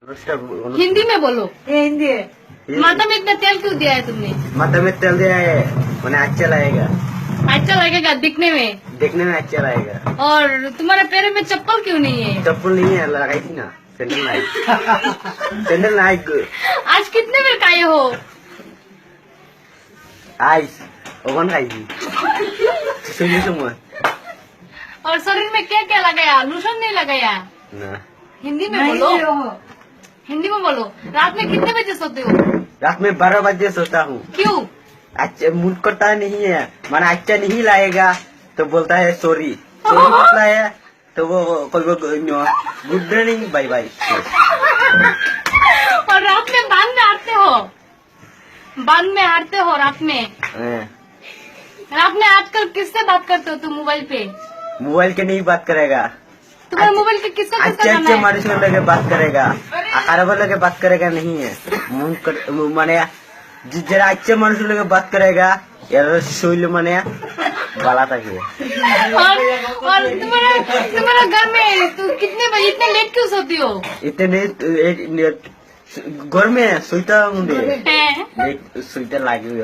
हिंदी में बोलो। हिंदी माथा में इतना तेल क्यों दिया है तुमने? माथा में तेल दिया है मैंने, अच्छा लगेगा। अच्छा लगेगा दिखने में। देखने में अच्छा लगेगा। और तुम्हारे पैर में चप्पल क्यों नहीं है? चप्पल नहीं है, लगाई थी ना सैंडल नाइक। सैंडल नाइक आज कितने बेर खाए हो? आइस ओवन खाई थी। सुनिए सुन और शरीर में क्या क्या लगाया? लोशन नहीं लगाया? ना। हिंदी में बोलो। हिंदी में बोलो। रात में कितने बजे सोते हो? रात में 12 बजे सोता हूँ। क्यों? अच्छा मूड करता नहीं है, माना अच्छा नहीं लाएगा तो बोलता है सॉरी। सॉरी बोलता है तो वो गुड मॉर्निंग बाय बाय। और रात में बांध में हारते हो? बांध में हारते हो रात में? रात में आजकल किससे बात करते हो तुम मोबाइल पे? मोबाइल के नहीं बात करेगा, तुम्हारे मोबाइल के किसका अच्छे किसका अच्छे गाना है? मनुष्य लगे बात करेगा, खराब लगे बात करेगा नहीं है। माने जरा अच्छे मनुष्य लगे बात करेगा यार शोल माने बाला तक है। और तुम्हारा घर में तू कितने बजे इतने लेट क्यों सोती हो? इतने घर में सोता हूँ हैं? सोते लागे हुए